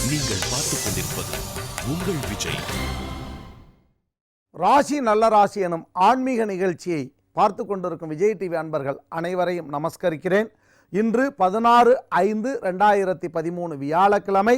நீங்கள் பார்த்துக் கொண்டிருப்பது உங்கள் விஜய். ராசி நல்ல ராசி எனும் ஆன்மீக நிகழ்ச்சியை பார்த்து கொண்டிருக்கும் விஜய் டிவி அன்பர்கள் அனைவரையும் நமஸ்கரிக்கிறேன். இன்று 16/5/2013 வியாழக்கிழமை,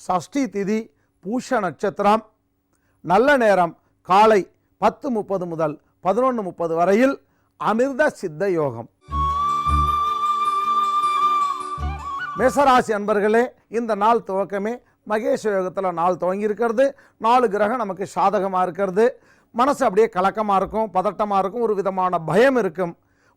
சஷ்டி திதி, பூஷ நட்சத்திரம், நல்ல நேரம் காலை 10:30 முதல் 11:30 வரையில், அமிர்த சித்த யோகம். மேசராசி அன்பர்களே, இந்த நாள் துவக்கமே மகேஷ யோகத்தில் நாள் துவங்கியிருக்கிறது. 4 கிரகம் நமக்கு சாதகமாக இருக்கிறது. மனசு அப்படியே கலக்கமாக இருக்கும், பதட்டமாக இருக்கும், ஒரு விதமான பயம் இருக்கும்.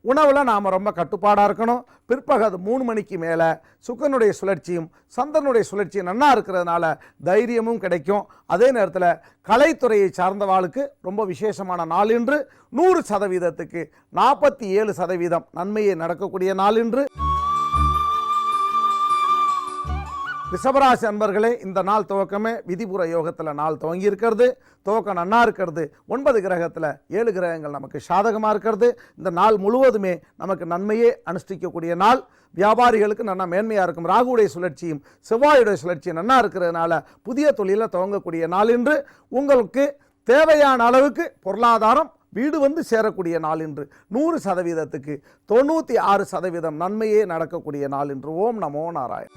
உணவில் நாம் ரொம்ப கட்டுப்பாடாக இருக்கணும். பிற்பகல் 3 மணிக்கு மேலே சுக்கிரனுடைய சுழற்சியும் சந்திரனுடைய சுழற்சியும் நன்னா இருக்கிறதுனால தைரியமும் கிடைக்கும். அதே நேரத்தில் கலைத்துறையை சார்ந்தவாளுக்கு ரொம்ப விசேஷமான நாள் இன்று. 100%க்கு 47% நன்மையை நடக்கக்கூடிய நாள் இன்று. ரிஷபராசி அன்பர்களே, இந்த நாள் துவக்கமே விதிபுற யோகத்தில் நாள் துவங்கி இருக்கிறது. துவக்கம் நன்னா இருக்கிறது. 9 கிரகத்தில் 7 கிரகங்கள் நமக்கு சாதகமாக இருக்கிறது. இந்த நாள் முழுவதுமே நமக்கு நன்மையே அனுஷ்டிக்கக்கூடிய நாள். வியாபாரிகளுக்கு நன்னா மேன்மையாக இருக்கும். ராகுடைய சுழற்சியும் செவ்வாயுடைய சுழற்சியும் நன்னா இருக்கிறதுனால புதிய தொழிலை துவங்கக்கூடிய நாள் இன்று. உங்களுக்கு தேவையான அளவுக்கு பொருளாதாரம் வீடு வந்து சேரக்கூடிய நாள் இன்று. 100%க்கு 96% நன்மையே நடக்கக்கூடிய நாள் இன்று. ஓம் நமோ நாராயண.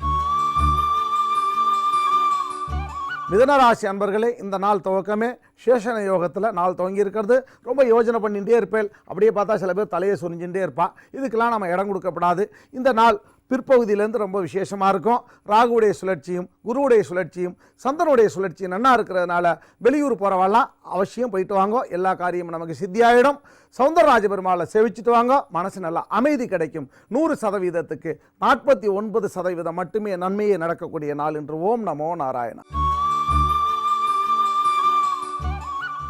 மிதுனராசி அன்பர்களே, இந்த நாள் துவக்கமே சேஷன யோகத்தில் நாள் துவங்கி இருக்கிறது. ரொம்ப யோஜனை பண்ணிகிட்டே இருப்பேன். அப்படியே பார்த்தா சில பேர் தலையை சொரிஞ்சுட்டே இருப்பான். இதுக்கெல்லாம் நம்ம இடம் கொடுக்கப்படாது. இந்த நாள் பிற்பகுதியிலேருந்து ரொம்ப விசேஷமாக இருக்கும். ராகுடைய சுழற்சியும் குருவுடைய சுழற்சியும் சந்திரனுடைய சுழற்சியும் நன்னா இருக்கிறதுனால வெளியூர் போகிறவெல்லாம் அவசியம் போயிட்டு வாங்க. எல்லா காரியமும் நமக்கு சித்தியாயிடும். சௌந்தரராஜ பெருமாளை சேவிச்சுட்டு வாங்க. மனசு நல்லா அமைதி கிடைக்கும். 100%க்கு 49% மட்டுமே நன்மையே நடக்கக்கூடிய நாள் என்று. ஓம் நமோ நாராயண.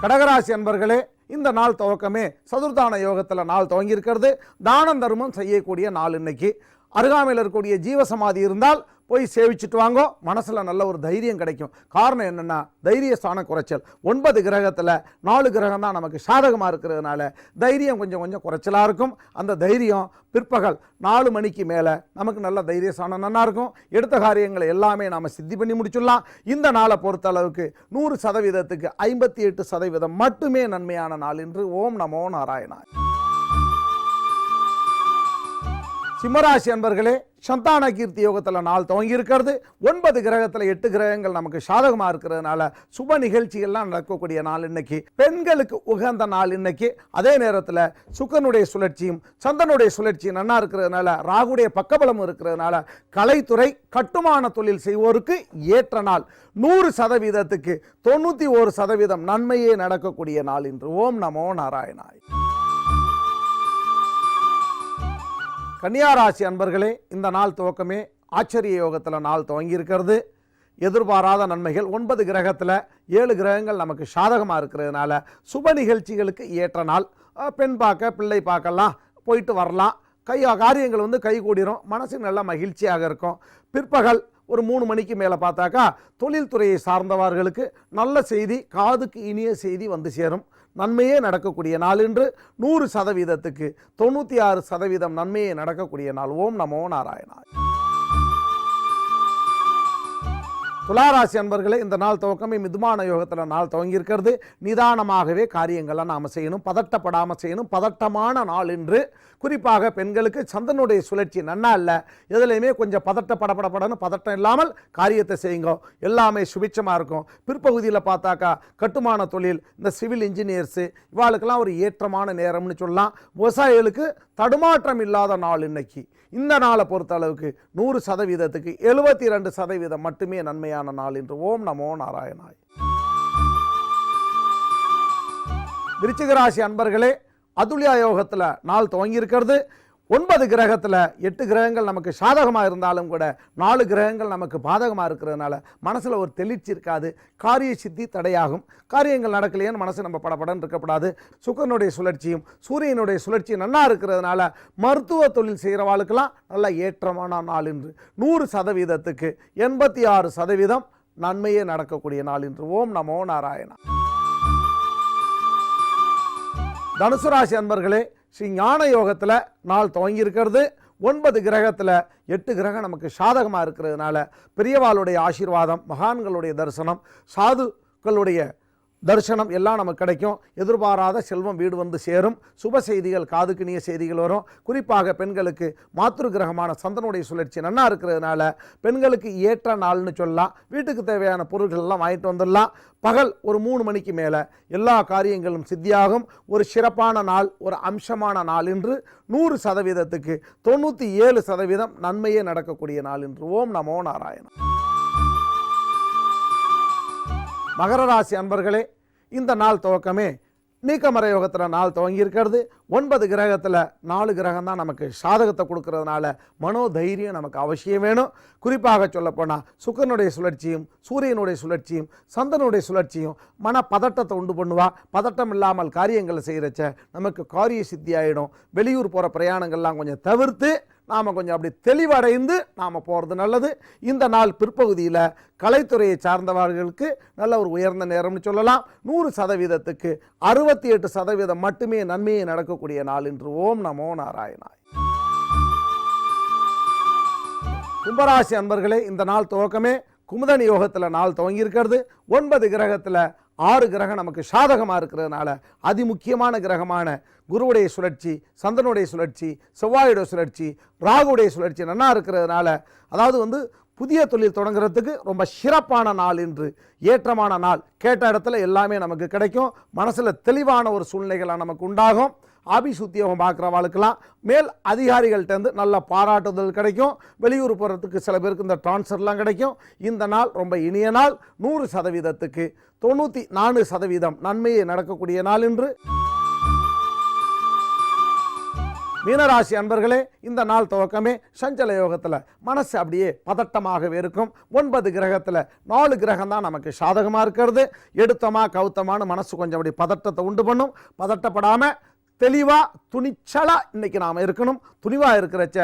கடகராசி அன்பர்களே, இந்த நாள் துவக்கமே சதுர்தான யோகத்தில் நாள் துவங்கியிருக்கிறது. தானம் தர்மம் செய்யக்கூடிய நாள் இன்னைக்கு. அருகாமையில் இருக்கக்கூடிய ஜீவசமாதி இருந்தால் போய் சேவிச்சுட்டு வாங்கோ. மனசில் நல்ல ஒரு தைரியம் கிடைக்கும். காரணம் என்னென்னா, தைரிய ஸ்தான குறைச்சல். 9 கிரகத்தில் 4 கிரகம் தான் நமக்கு சாதகமாக இருக்கிறதுனால தைரியம் கொஞ்சம் குறைச்சலாக இருக்கும். அந்த தைரியம் பிற்பகல் 4 மணிக்கு மேலே நமக்கு நல்ல தைரிய ஸ்தானம் நல்லா இருக்கும். எடுத்த காரியங்களை எல்லாமே நாம் சித்தி பண்ணி முடிச்சுடலாம். இந்த நாளை பொறுத்த அளவுக்கு 100%க்கு 58% மட்டுமே நன்மையான நாள் என்று. ஓம் நமோ நாராயணா. சிம்மராசி அன்பர்களே, சந்தான கீர்த்தி யோகத்தில் நாள் துவங்கி இருக்கிறது. 9 கிரகத்தில் 8 கிரகங்கள் நமக்கு சாதகமாக இருக்கிறதுனால சுப நிகழ்ச்சிகள்லாம் நடக்கக்கூடிய நாள் இன்னைக்கு. பெண்களுக்கு உகந்த நாள் இன்னைக்கு. அதே நேரத்தில் சுக்கிரனுடைய சுழற்சியும் சந்திரனுடைய சுழற்சியும் நன்னா இருக்கிறதுனால ராகுடைய பக்கபலமும் இருக்கிறதுனால கலைத்துறை கட்டுமான தொழில் செய்வோருக்கு ஏற்ற நாள். 100%க்கு 91% நன்மையே நடக்கக்கூடிய நாள் என்று. ஓம் நமோ நாராயணாய். கன்னியாராசி அன்பர்களே, இந்த நாள் துவக்கமே ஆச்சரிய யோகத்தில் நாள் துவங்கி இருக்கிறது. எதிர்பாராத நன்மைகள். 9 கிரகத்தில் 7 கிரகங்கள் நமக்கு சாதகமாக இருக்கிறதுனால சுப நிகழ்ச்சிகளுக்கு ஏற்ற நாள். பெண் பார்க்க பிள்ளை பார்க்கலாம், போயிட்டு வரலாம். காரியங்கள் வந்து கைகூடிரும். மனசு நல்ல மகிழ்ச்சியாக இருக்கும். பிற்பகல் ஒரு 3 மணிக்கு மேலே பார்த்தாக்கா தொழில்துறையை சார்ந்தவர்களுக்கு நல்ல செய்தி, காதுக்கு இனிய செய்தி வந்து சேரும். நன்மையே நடக்கக்கூடிய நாள் என்று. 100%க்கு 96% நன்மையே நடக்கக்கூடிய நாள். ஓம் நமோ நாராயணா. துளாராசி அன்பர்களே, இந்த நாள் துவக்கமே மிதுமான யோகத்தில் நாள் துவங்கி இருக்கிறது. நிதானமாகவே காரியங்களை நாம் செய்யணும். பதட்டப்படாமல் செய்யணும். பதட்டமான நாள் என்று. குறிப்பாக பெண்களுக்கு சந்திரனுடைய சுழற்சி நன்னா இல்லை. எதுலையுமே கொஞ்சம் பதட்டப்படப்படன்னு பதட்டம் இல்லாமல் காரியத்தை செய்யுங்க. எல்லாமே சுபிட்சமாக இருக்கும். பிற்பகுதியில் பார்த்தாக்கா கட்டுமான தொழில், இந்த சிவில் இன்ஜினியர்ஸு இவாளுக்கெல்லாம் ஒரு ஏற்றமான நேரம்னு சொல்லலாம். விவசாயிகளுக்கு தடுமாற்றம் இல்லாத நாள் இன்னைக்கு. இந்த நாளை பொறுத்த அளவுக்கு 100%க்கு 72% மட்டுமே நன்மையான நாள் என்று. ஓம் நமோ நாராயணாய். விருச்சிகராசி அன்பர்களே, அதுல்யா யோகத்தில் நாள் துவங்கி இருக்கிறது. 9 கிரகத்தில் 8 கிரகங்கள் நமக்கு சாதகமாக இருந்தாலும் கூட 4 கிரகங்கள் நமக்கு பாதகமாக இருக்கிறதுனால மனசில் ஒரு தெளிர்ச்சி இருக்காது. காரிய சித்தி தடையாகும். காரியங்கள் நடக்கலையேன்னு மனசு நம்ம படப்படன்னு இருக்கக்கூடாது. சுக்கிரனுடைய சுழற்சியும் சூரியனுடைய சுழற்சியும் நல்லா இருக்கிறதுனால மருத்துவ தொழில் செய்கிறவாளுக்கெல்லாம் நல்ல ஏற்றமான நாள் என்று. 100%க்கு 86% நன்மையே நடக்கக்கூடிய நாள் என்று. ஓம் நமோ நாராயணா. தனுசு ராசி அன்பர்களே, ஸ்ரீ ஞான யோகத்தில் நாள் துவங்கி இருக்கிறது. 9 கிரகத்தில் 8 கிரகம் நமக்கு சாதகமாக இருக்கிறதுனால பெரியவாளுடைய ஆசீர்வாதம், மகான்களுடைய தரிசனம், சாதுக்களுடைய தரிசனம் எல்லாம் நமக்கு கிடைக்கும். எதிர்பாராத செல்வம் வீடு வந்து சேரும். சுப செய்திகள், காதுக்கினிய செய்திகள் வரும். குறிப்பாக பெண்களுக்கு மாத்ரு கிரகமான சந்திரனுடைய சுழற்சி நன்னா இருக்கிறதுனால பெண்களுக்கு ஏற்ற நாள்னு சொல்லலாம். வீட்டுக்கு தேவையான பொருட்கள் எல்லாம் வாங்கிட்டு வந்துடலாம். பகல் ஒரு 3 மணிக்கு மேலே எல்லா காரியங்களும் சித்தியாகும். ஒரு சிறப்பான நாள், ஒரு அம்சமான நாள் என்று 100%க்கு 97% நன்மையே நடக்கக்கூடிய நாள் என்று. ஓம் நமோ நாராயண. மகர ராசி அன்பர்களே, இந்த நாள் துவக்கமே நீக்கமர யோகத்தில் நாள் துவங்கியிருக்கிறது. 9 கிரகத்தில் 4 கிரகம் தான் நமக்கு சாதகத்தை கொடுக்கறதுனால மனோதைரியம் நமக்கு அவசியம் வேணும். குறிப்பாக சொல்லப்போனால் சுக்கிரனுடைய சுழற்சியும் சூரியனுடைய சுழற்சியும் சந்திரனுடைய சுழற்சியும் மன பதட்டத்தை உண்டு பண்ணுவா. பதட்டம் இல்லாமல் காரியங்களை செய்கிறச்ச நமக்கு காரிய சித்தி ஆகிடும். வெளியூர் போகிற பிரயாணங்கள்லாம் கொஞ்சம் தவிர்த்து நாம் கொஞ்சம் அப்படி தெளிவடைந்து நாம் போகிறது நல்லது. இந்த நாள் பிற்பகுதியில் கலைத்துறையை சார்ந்தவர்களுக்கு நல்ல ஒரு உயர்ந்த நேரம்னு சொல்லலாம். 100%க்கு 68% மட்டுமே நன்மையை நடக்கக்கூடிய நாள் என்று. ஓம் நமோ நாராயணாய். கும்பராசி அன்பர்களே, இந்த நாள் துவக்கமே குமுதனி யோகத்தில் நாள் துவங்கியிருக்கிறது. 9 கிரகத்தில் 6 கிரகம் நமக்கு சாதகமாக இருக்கிறதுனால அதிமுக்கியமான கிரகமான குருவுடைய சுழற்சி, சந்திரனுடைய சுழற்சி, செவ்வாயுடைய சுழற்சி, ராகுடைய சுழற்சி நன்னா இருக்கிறதுனால, அதாவது புதிய தொழில் தொடங்குறதுக்கு ரொம்ப சிறப்பான நாள் என்று, ஏற்றமான நாள். கேட்ட இடத்துல எல்லாமே நமக்கு கிடைக்கும். மனசில் தெளிவான ஒரு சூழ்நிலைகளாக நமக்கு உண்டாகும். ஆபீஸ் உத்தியோகம் பார்க்குறவாளுக்கெல்லாம் மேல் அதிகாரிகள்கிட்டருந்து நல்ல பாராட்டுதல் கிடைக்கும். வெளியூர் போகிறதுக்கு சில பேருக்கு இந்த ட்ரான்ஸ்ஃபர்லாம் கிடைக்கும். இந்த நாள் ரொம்ப இனிய நாள். 100%க்கு 94% நன்மையை நடக்கக்கூடிய நாள் என்று. மீனராசி அன்பர்களே, இந்த நாள் துவக்கமே சஞ்சல யோகத்தில் மனசு அப்படியே பதட்டமாகவே இருக்கும். 9 கிரகத்தில் 4 கிரகம் தான் நமக்கு சாதகமாக இருக்கிறது. எடுத்தமா கவுத்தமான மனசு கொஞ்சம் அப்படி பதட்டத்தை உண்டு பண்ணும். பதட்டப்படாமல் தெளிவாக துணிச்சலாக இன்றைக்கி நாம் இருக்கணும். துணிவாக இருக்கிறச்ச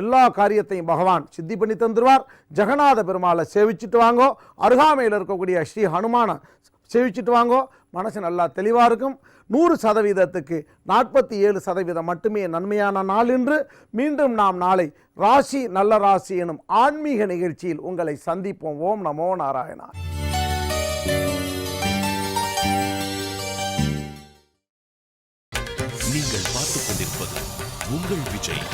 எல்லா காரியத்தையும் பகவான் சித்தி பண்ணி தந்துடுவார். ஜெகநாத பெருமாளை சேவிச்சுட்டு வாங்கோ. அருகாமையில் இருக்கக்கூடிய ஸ்ரீ ஹனுமானை சேவிச்சுட்டு வாங்கோ. மனசு நல்லா தெளிவாக இருக்கும். 100%க்கு 47% மட்டுமே நன்மையான நாள் என்று. மீண்டும் நாம் நாளை ராசி நல்ல ராசி எனும் ஆன்மீக நிகழ்ச்சியில் உங்களை சந்திப்போம். ஓம் நமோ நாராயணா. நீங்கள் பார்த்துக் கொண்டிருப்பது உங்கள் விஜய்.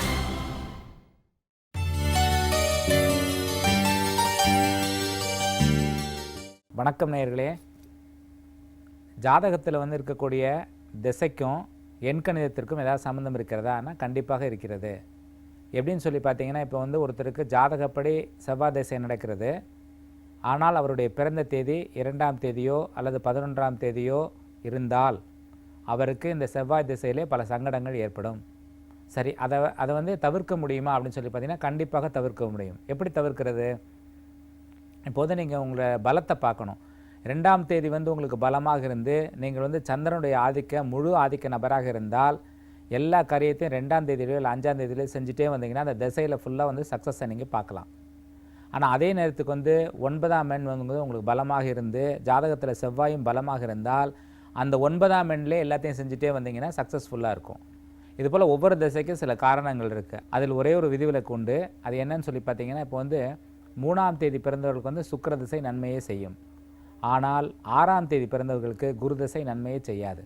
வணக்கம் நேயர்களே. ஜாதகத்தில் இருக்கக்கூடிய திசைக்கும் எண்கணிதத்திற்கும் ஏதாவது சம்மந்தம் இருக்கிறதானா கண்டிப்பாக இருக்கிறது. எப்படின்னு சொல்லி பார்த்தீங்கன்னா, இப்போ ஒருத்தருக்கு ஜாதகப்படி செவ்வாய் திசை நடக்கிறது. ஆனால் அவருடைய பிறந்த தேதி 2ஆம் தேதியோ அல்லது 11ஆம் தேதியோ இருந்தால் அவருக்கு இந்த செவ்வாய் திசையிலே பல சங்கடங்கள் ஏற்படும். சரி, அதை தவிர்க்க முடியுமா அப்படின்னு சொல்லி பார்த்தீங்கன்னா கண்டிப்பாக தவிர்க்க முடியும். எப்படி தவிர்க்கிறது? இப்போது நீங்கள் உங்களை பலத்தை பார்க்கணும். 2ஆம் தேதி உங்களுக்கு பலமாக இருந்து நீங்கள் சந்திரனுடைய முழு ஆதிக்க நபராக இருந்தால் எல்லா காரியத்தையும் 2ஆம் தேதியிலோ இல்லை 5ஆம் தேதியிலோ செஞ்சுட்டே வந்தீங்கன்னா அந்த திசையில் ஃபுல்லாக சக்ஸஸை நீங்கள் பார்க்கலாம். ஆனால் அதே நேரத்துக்கு 9ஆம் எண் உங்களுக்கு பலமாக இருந்து ஜாதகத்தில் செவ்வாயும் பலமாக இருந்தால் அந்த 9ஆம் எண்ணிலே எல்லாத்தையும் செஞ்சுட்டே வந்தீங்கன்னா சக்ஸஸ்ஃபுல்லாக இருக்கும். இதுபோல் ஒவ்வொரு திசைக்கும் சில காரணங்கள் இருக்குது. அதில் ஒரே ஒரு விதிவிலக்கு உண்டு. அது என்னன்னு சொல்லி பார்த்தீங்கன்னா, இப்போ 3ஆம் தேதி பிறந்தவர்களுக்கு சுக்கிர திசை நன்மையே செய்யும். ஆனால் 6ஆம் தேதி பிறந்தவர்களுக்கு குரு திசை நன்மையே செய்யாது.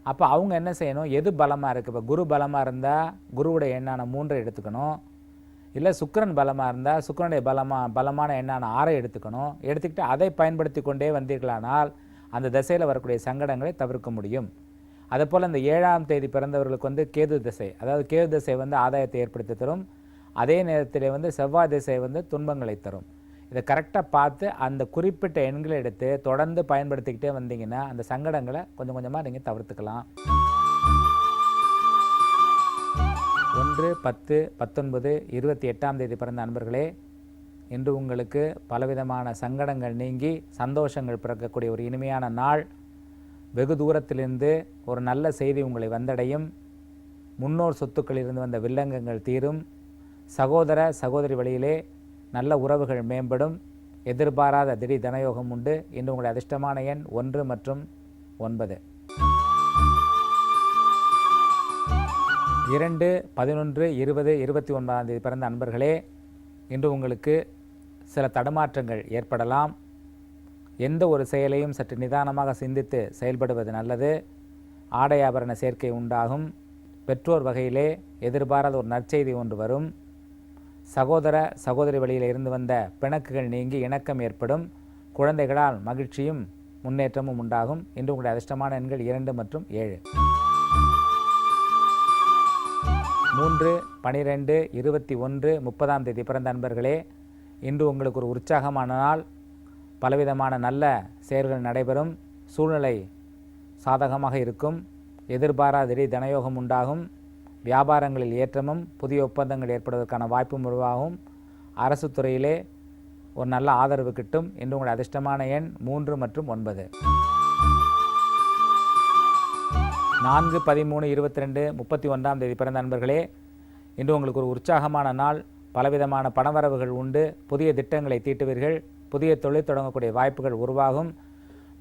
அப்போ அவங்க என்ன செய்யணும்? எது பலமாக இருக்குது? இப்போ குரு பலமாக இருந்தால் குருவுடைய எண்ணான 3 எடுத்துக்கணும். இல்லை சுக்கிரன் பலமாக இருந்தால் சுக்கிரனுடைய பலமான எண்ணான 6 எடுத்துக்கணும். எடுத்துக்கிட்டு அதை பயன்படுத்தி கொண்டே வந்தீர்களானால் அந்த திசையில் வரக்கூடிய சங்கடங்களை தவிர்க்க முடியும். அதுபோல் இந்த 7ஆம் தேதி பிறந்தவர்களுக்கு கேது திசை, அதாவது கேது திசை ஆதாயத்தை ஏற்படுத்தி தரும். அதே நேரத்தில் செவ்வாய் திசை துன்பங்களை தரும். இதை கரெக்டாக பார்த்து அந்த குறிப்பிட்ட எண்களை எடுத்து தொடர்ந்து பயன்படுத்திக்கிட்டே வந்தீங்கன்னா அந்த சங்கடங்களை கொஞ்சம் கொஞ்சமாக நீங்கள் தவிர்த்துக்கலாம். 1, 10, 19, 28ஆம் தேதி பிறந்த நண்பர்களே, இன்று உங்களுக்கு பலவிதமான சங்கடங்கள் நீங்கி சந்தோஷங்கள் பிறக்கக்கூடிய ஒரு இனிமையான நாள். வெகு தூரத்திலிருந்து ஒரு நல்ல செய்தி உங்களை வந்தடையும். முன்னோர் சொத்துக்களிலிருந்து வந்த வில்லங்கங்கள் தீரும். சகோதர சகோதரி வழியிலே நல்ல உறவுகள் மேம்படும். எதிர்பாராத திடீர் தனயோகம் உண்டு. இன்று உங்களுடைய அதிர்ஷ்டமான எண் 1 மற்றும் 9. 2, 11, 20, 29ஆம் தேதி பிறந்த அன்பர்களே, இன்று உங்களுக்கு சில தடுமாற்றங்கள் ஏற்படலாம். எந்த ஒரு செயலையும் சற்று நிதானமாக சிந்தித்து செயல்படுவது நல்லது. ஆடை ஆபரண சேர்க்கை உண்டாகும். பெற்றோர் வகையிலே எதிர்பாராத ஒரு நற்செய்தி ஒன்று வரும். சகோதர சகோதரி வழியில் இருந்து வந்த பிணக்குகள் நீங்கி இணக்கம் ஏற்படும். குழந்தைகளால் மகிழ்ச்சியும் முன்னேற்றமும் உண்டாகும். இன்று உங்களுடைய அதிர்ஷ்டமான எண்கள் 2 மற்றும் 7. 3, 12, 21, 30ஆம் தேதி பிறந்த அன்பர்களே, இன்று உங்களுக்கு ஒரு உற்சாகமான நாள். பலவிதமான நல்ல செயல்கள் நடைபெறும். சூழ்நிலை சாதகமாக இருக்கும். எதிர்பாராத திடீர் தனயோகம் உண்டாகும். வியாபாரங்களில் ஏற்றமும் புதிய ஒப்பந்தங்கள் ஏற்படுவதற்கான வாய்ப்பும் உருவாகும். அரசு துறையிலே ஒரு நல்ல ஆதரவு கிட்டும். இன்று உங்களுடைய அதிர்ஷ்டமான எண் 3 மற்றும் 9. 4, 13, 22, 31ஆம் தேதி பிறந்த நண்பர்களே, இன்று உங்களுக்கு ஒரு உற்சாகமான நாள். பலவிதமான பணவரவுகள் உண்டு. புதிய திட்டங்களை தீட்டுவீர்கள். புதிய தொழில் தொடங்கக்கூடிய வாய்ப்புகள் உருவாகும்.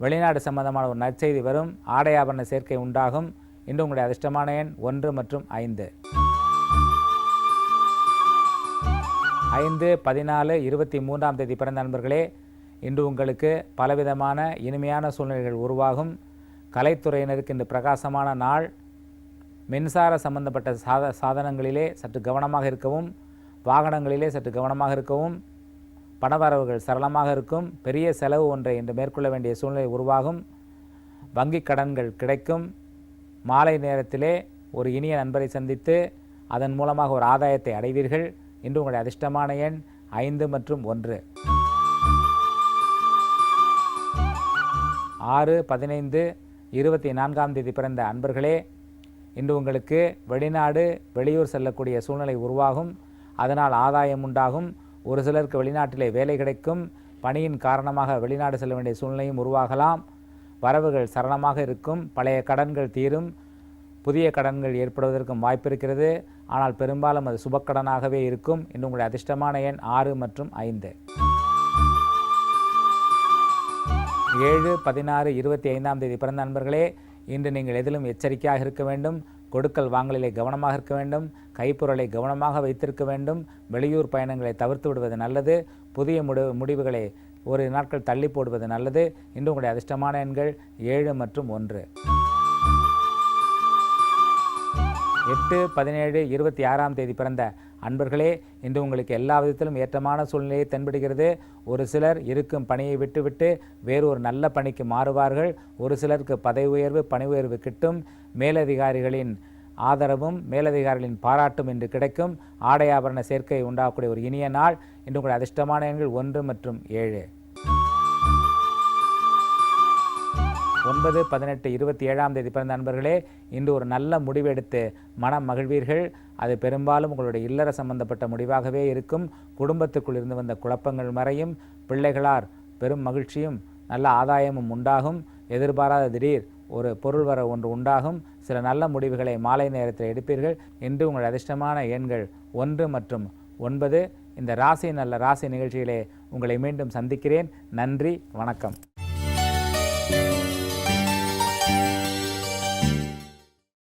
வெளிநாடு சம்பந்தமான ஒரு நற்செய்தி வரும். ஆடை ஆபரண சேர்க்கை உண்டாகும். இன்று உங்களுடைய அதிர்ஷ்டமான எண் 1 மற்றும் 5. 5, 14, 23ஆம் தேதி பிறந்த நண்பர்களே, இன்று உங்களுக்கு பலவிதமான இனிமையான சூழ்நிலைகள் உருவாகும். கலைத்துறையினருக்கு இன்று பிரகாசமான நாள். மின்சார சம்பந்தப்பட்ட சாதனங்களிலே சற்று கவனமாக இருக்கவும், வாகனங்களிலே சற்று கவனமாக இருக்கவும். பணவரவுகள் சரளமாக இருக்கும். பெரிய செலவு ஒன்றை இன்று மேற்கொள்ள வேண்டிய சூழ்நிலை உருவாகும். வங்கி கடன்கள் கிடைக்கும். மாலை நேரத்திலே ஒரு இனிய நண்பரை சந்தித்து அதன் மூலமாக ஒரு ஆதாயத்தை அடைவீர்கள். இன்று உங்களுடைய அதிர்ஷ்டமான எண் 5 மற்றும் 1. 6, 15, 24ஆம் தேதி பிறந்த அன்பர்களே, இன்று உங்களுக்கு வெளிநாடு வெளியூர் செல்லக்கூடிய சூழ்நிலை உருவாகும். அதனால் ஆதாயம் உண்டாகும். ஒரு சிலருக்கு வெளிநாட்டிலே வேலை கிடைக்கும். பணியின் காரணமாக வெளிநாடு செல்ல வேண்டிய சூழ்நிலையும் உருவாகலாம். வரவுகள் சரளமாக இருக்கும். பழைய கடன்கள் தீரும். புதிய கடன்கள் ஏற்படுவதற்கும் வாய்ப்பு இருக்கிறது. ஆனால் பெரும்பாலும் அது சுபக்கடனாகவே இருக்கும். இன்று உங்களுடைய அதிர்ஷ்டமான எண் 6 மற்றும் 5. 7, 16, 25ஆம் தேதி பிறந்த நண்பர்களே, இன்று நீங்கள் எதிலும் எச்சரிக்கையாக இருக்க வேண்டும். கொடுக்கல் வாங்கலிலே கவனமாக இருக்க வேண்டும். கைப்பொருளை கவனமாக வைத்திருக்க வேண்டும். வெளியூர் பயணங்களை தவிர்த்து விடுவது நல்லது. புதிய முடிவுகளை ஒரு நாட்கள் தள்ளி போடுவது நல்லது. இன்று உங்களுடைய அதிர்ஷ்டமான எண்கள் 7 மற்றும் 1. 8, 17, 26ஆம் தேதி பிறந்த அன்பர்களே, இன்று உங்களுக்கு எல்லா விதத்திலும் ஏற்றமான சூழ்நிலையை தென்படுகிறது. ஒரு சிலர் இருக்கும் பணியை விட்டுவிட்டு வேறு ஒரு நல்ல பணிக்கு மாறுவார்கள். ஒரு சிலருக்கு பதவி உயர்வு பணி உயர்வு கிட்டும். மேலதிகாரிகளின் ஆதரவும் மேலதிகாரிகளின் பாராட்டும் இன்று கிடைக்கும். ஆடை ஆபரண சேர்க்கை உண்டாகக்கூடிய ஒரு இனிய நாள். இன்று உங்களுடைய அதிர்ஷ்டமான எண்கள் 1 மற்றும் 7. 9, 18, 27ஆம் தேதி பிறந்த நண்பர்களே, இன்று ஒரு நல்ல முடிவெடுத்து மனம் மகிழ்வீர்கள். அது பெரும்பாலும் உங்களுடைய இல்லற சம்பந்தப்பட்ட முடிவாகவே இருக்கும். குடும்பத்துக்குள் இருந்து வந்த குழப்பங்கள் மறையும். பிள்ளைகளார் பெரும் மகிழ்ச்சியும் நல்ல ஆதாயமும் உண்டாகும். எதிர்பாராத திடீர் ஒரு பொருள் வர ஒன்று உண்டாகும். சில நல்ல முடிவுகளை மாலை நேரத்தில் எடுப்பீர்கள். இன்று உங்கள் அதிர்ஷ்டமான எண்கள் 1 மற்றும் 9. இந்த ராசி நல்ல ராசி நிகழ்ச்சியிலே உங்களை மீண்டும் சந்திக்கிறேன். நன்றி, வணக்கம்.